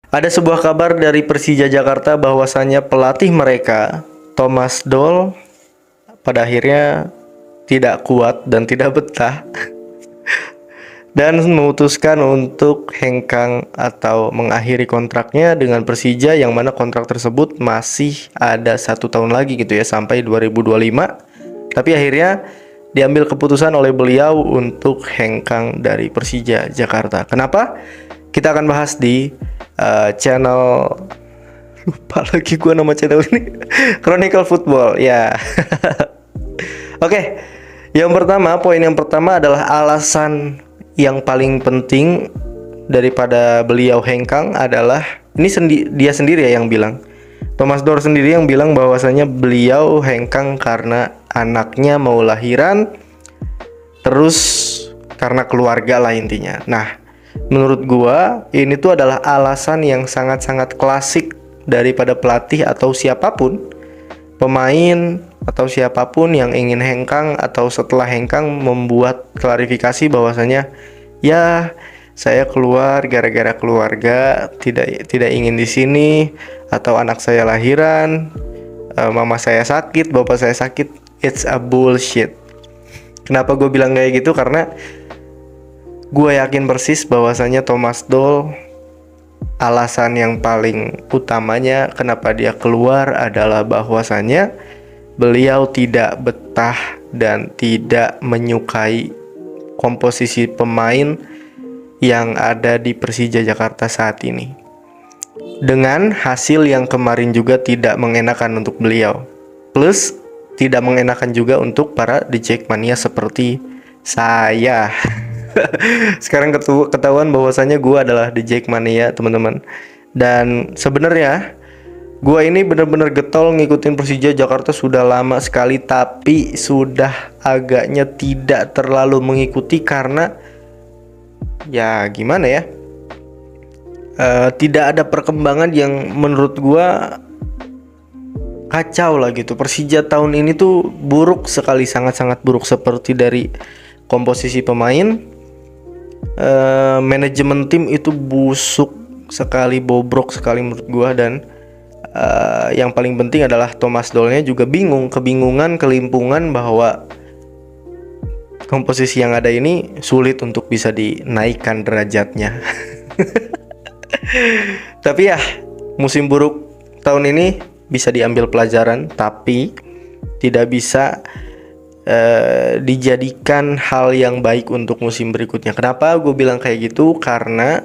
Ada sebuah kabar dari Persija Jakarta bahwasannya pelatih mereka, Thomas Doll, pada akhirnya tidak kuat dan tidak betah dan memutuskan untuk hengkang atau mengakhiri kontraknya dengan Persija, yang mana kontrak tersebut masih ada 1 tahun lagi gitu ya, sampai 2025. Tapi akhirnya diambil keputusan oleh beliau untuk hengkang dari Persija Jakarta. Kenapa? Kita akan bahas di channel, lupa lagi gue nama channel ini, Chronicle Football ya. Oke, poin yang pertama adalah alasan yang paling penting daripada beliau hengkang adalah ini dia sendiri ya yang bilang. Thomas Doll sendiri yang bilang bahwasanya beliau hengkang karena anaknya mau lahiran, terus karena keluarga lah intinya. Nah, menurut gua ini tuh adalah alasan yang sangat-sangat klasik daripada pelatih atau siapapun, pemain atau siapapun yang ingin hengkang atau setelah hengkang membuat klarifikasi bahwasanya ya saya keluar gara-gara keluarga, tidak ingin di sini, atau anak saya lahiran, mama saya sakit, bapak saya sakit. It's a bullshit. Kenapa gue bilang kayak gitu? Karena gue yakin persis bahwasanya Thomas Doll, alasan yang paling utamanya kenapa dia keluar adalah bahwasanya beliau tidak betah dan tidak menyukai komposisi pemain yang ada di Persija Jakarta saat ini. Dengan hasil yang kemarin juga tidak mengenakan untuk beliau. Plus tidak mengenakan juga untuk para The Jackmania seperti saya. Sekarang ketahuan bahwasanya gue adalah The Jackmania, teman-teman. Dan sebenarnya gue ini bener-bener getol ngikutin Persija Jakarta sudah lama sekali, tapi sudah agaknya tidak terlalu mengikuti karena ya gimana ya, tidak ada perkembangan yang menurut gue kacau lah gitu. Persija tahun ini tuh buruk sekali, sangat-sangat buruk, seperti dari komposisi pemain, manajemen tim itu busuk sekali, bobrok sekali menurut gue. Dan yang paling penting adalah Thomas Doll-nya juga kelimpungan bahwa komposisi yang ada ini sulit untuk bisa dinaikkan derajatnya. Tapi ya, musim buruk tahun ini bisa diambil pelajaran, tapi tidak bisa dijadikan hal yang baik untuk musim berikutnya. Kenapa gue bilang kayak gitu? Karena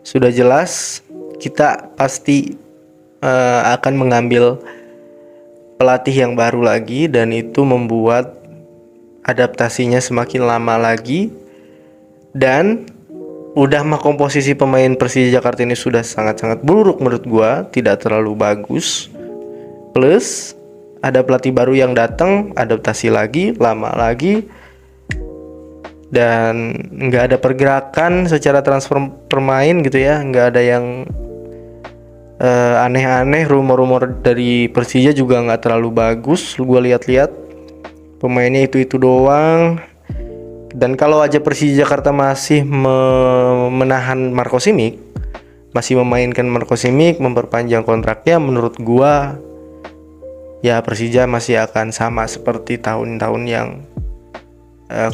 sudah jelas kita pasti akan mengambil pelatih yang baru lagi, dan itu membuat adaptasinya semakin lama lagi. Dan udah mah komposisi pemain Persija Jakarta ini sudah sangat-sangat buruk menurut gua, tidak terlalu bagus. Plus ada pelatih baru yang datang, adaptasi lagi, lama lagi, dan nggak ada pergerakan secara transfer pemain gitu ya. Nggak ada yang aneh-aneh. Rumor-rumor dari Persija juga nggak terlalu bagus. Gua lihat-lihat pemainnya itu doang. Dan kalau aja Persija Jakarta masih menahan Marco Simic, masih memainkan Marco Simic, memperpanjang kontraknya, menurut gua ya Persija masih akan sama seperti tahun-tahun yang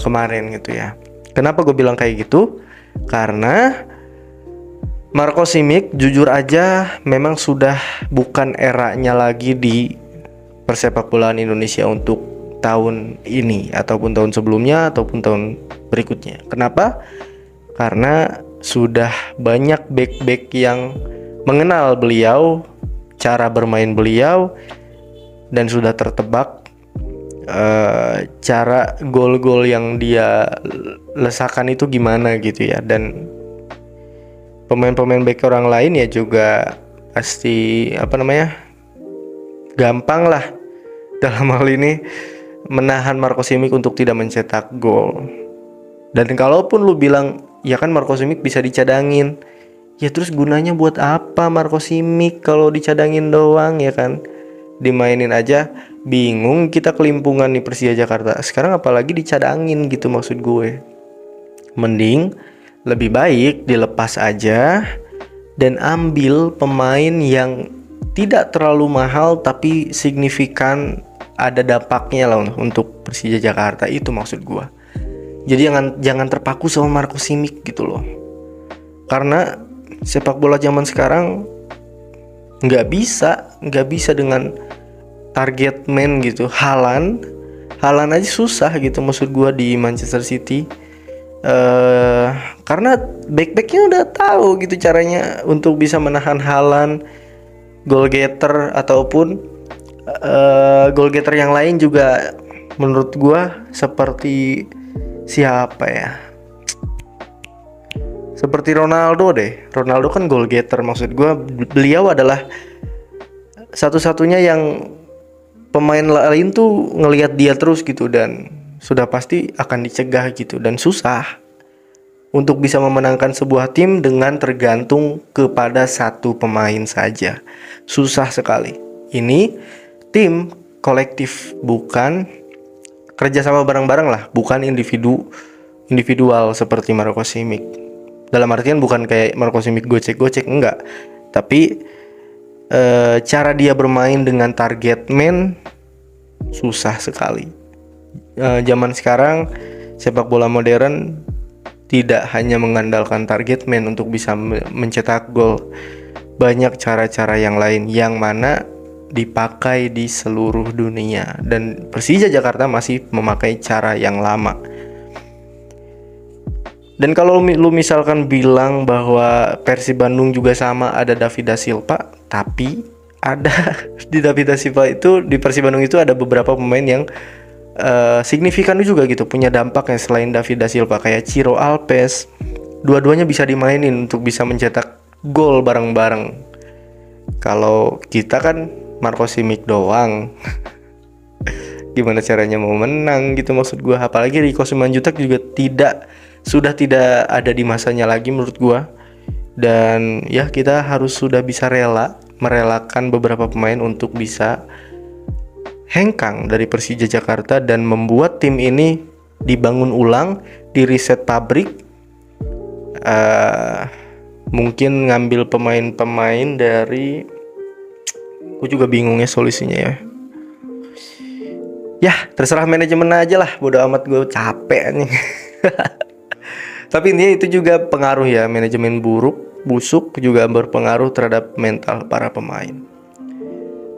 kemarin gitu ya. Kenapa gue bilang kayak gitu? Karena Marco Simic jujur aja memang sudah bukan eranya lagi di persepakbolaan Indonesia untuk tahun ini ataupun tahun sebelumnya ataupun tahun berikutnya. Kenapa? Karena sudah banyak back-back yang mengenal beliau, cara bermain beliau, dan sudah tertebak cara gol-gol yang dia lesakan itu gimana gitu ya. Dan pemain-pemain back orang lain ya juga pasti gampang lah dalam hal ini menahan Marco Simic untuk tidak mencetak gol. Dan kalaupun lu bilang ya kan Marco Simic bisa dicadangin, ya terus gunanya buat apa Marco Simic kalau dicadangin doang ya kan? Dimainin aja bingung kita, kelimpungan nih Persija Jakarta. Sekarang apalagi dicadangin gitu, maksud gue. Mending lebih baik dilepas aja, dan ambil pemain yang tidak terlalu mahal tapi signifikan, ada dampaknya lah untuk Persija Jakarta. Itu maksud gua. Jadi jangan terpaku sama Marco Simic gitu loh. Karena sepak bola zaman sekarang nggak bisa dengan target man gitu. Haaland aja susah gitu maksud gua di Manchester City. Karena back-backnya udah tahu gitu caranya untuk bisa menahan Haaland, goal getter ataupun goal getter yang lain juga. Menurut gua seperti siapa ya? Seperti Ronaldo deh. Ronaldo kan goal getter, maksud gua beliau adalah satu-satunya yang pemain lain tuh ngelihat dia terus gitu, dan sudah pasti akan dicegah gitu, dan susah untuk bisa memenangkan sebuah tim dengan tergantung kepada satu pemain saja. Susah sekali. Ini tim kolektif, bukan kerjasama bareng-bareng lah, bukan individual seperti Marco Simic. Dalam artian bukan kayak Marco Simic gocek-gocek, enggak. Tapi cara dia bermain dengan target man susah sekali. Zaman sekarang sepak bola modern tidak hanya mengandalkan target man untuk bisa mencetak gol. Banyak cara-cara yang lain yang mana dipakai di seluruh dunia, dan Persija Jakarta masih memakai cara yang lama. Dan kalau lu misalkan bilang bahwa Persib Bandung juga sama, ada David da Silva, tapi ada di David da Silva itu, di Persib Bandung itu ada beberapa pemain yang signifikan juga gitu, punya dampak yang selain David da Silva, kayak Ciro Alves. Dua-duanya bisa dimainin untuk bisa mencetak gol bareng-bareng. Kalau kita kan Marco Simic doang. Gimana caranya mau menang gitu maksud gua. Apalagi Rico Simanjuntak juga sudah tidak ada di masanya lagi menurut gua. Dan ya kita harus sudah bisa merelakan beberapa pemain untuk bisa hengkang dari Persija Jakarta dan membuat tim ini dibangun ulang, di reset pabrik. Mungkin ngambil pemain-pemain dari, aku juga bingungnya solusinya ya. Ya terserah manajemen aja lah, bodo amat, gue capek nih. Tapi intinya itu juga pengaruh ya, manajemen busuk juga berpengaruh terhadap mental para pemain.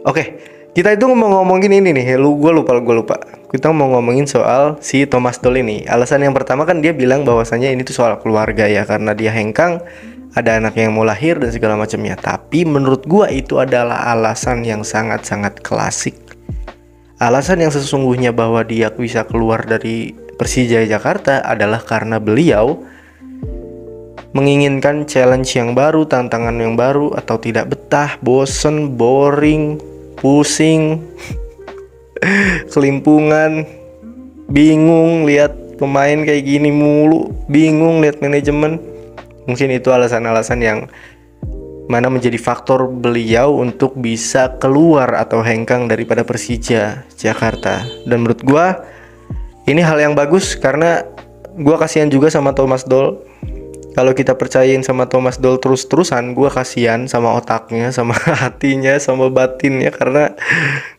Oke, kita itu mau ngomongin ini nih, gue lupa. Kita mau ngomongin soal si Thomas Doll ini. Alasan yang pertama kan dia bilang bahwasannya ini tuh soal keluarga ya, karena dia hengkang, ada anak yang mau lahir dan segala macamnya. Tapi menurut gue itu adalah alasan yang sangat-sangat klasik. Alasan yang sesungguhnya bahwa dia bisa keluar dari Persija Jakarta adalah karena beliau menginginkan challenge yang baru, tantangan yang baru, atau tidak betah, bosen, boring, pusing, kelimpungan, bingung lihat pemain kayak gini mulu, bingung lihat manajemen. Mungkin itu alasan-alasan yang mana menjadi faktor beliau untuk bisa keluar atau hengkang daripada Persija Jakarta. Dan menurut gua ini hal yang bagus, karena gua kasihan juga sama Thomas Doll. Kalau kita percayain sama Thomas Doll terus-terusan, gua kasihan sama otaknya, sama hatinya, sama batinnya, karena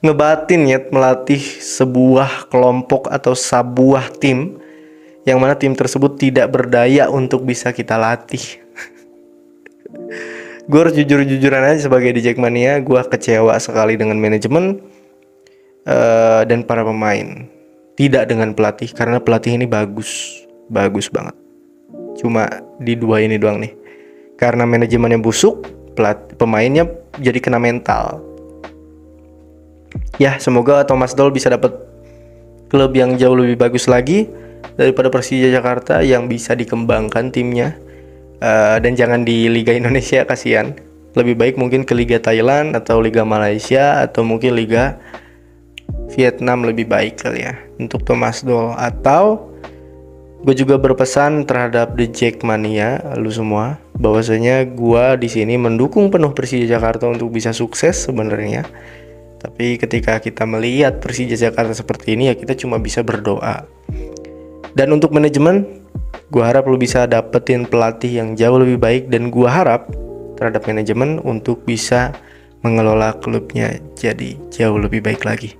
ngebatin ya melatih sebuah kelompok atau sebuah tim yang mana tim tersebut tidak berdaya untuk bisa kita latih. Gue harus jujur-jujuran aja sebagai di Jackmania, gue kecewa sekali dengan manajemen dan para pemain, tidak dengan pelatih, karena pelatih ini bagus banget. Cuma di dua ini doang nih, karena manajemennya busuk, pemainnya jadi kena mental. Ya semoga Thomas Doll bisa dapat klub yang jauh lebih bagus lagi daripada Persija Jakarta, yang bisa dikembangkan timnya. Dan jangan di Liga Indonesia, kasihan. Lebih baik mungkin ke Liga Thailand atau Liga Malaysia atau mungkin Liga Vietnam lebih baik kali ya untuk Thomas Doll. Atau gue juga berpesan terhadap The Jackmania, lu semua, bahwasanya gue di sini mendukung penuh Persija Jakarta untuk bisa sukses sebenarnya. Tapi ketika kita melihat Persija Jakarta seperti ini, ya kita cuma bisa berdoa. Dan untuk manajemen, gue harap lu bisa dapetin pelatih yang jauh lebih baik, dan gue harap terhadap manajemen untuk bisa mengelola klubnya jadi jauh lebih baik lagi.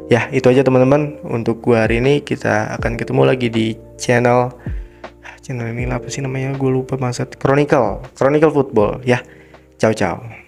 Ya, itu aja teman-teman untuk gua hari ini. Kita akan ketemu lagi di channel ini apa sih namanya? Gue lupa, Chronicle Football ya. Ciao ciao.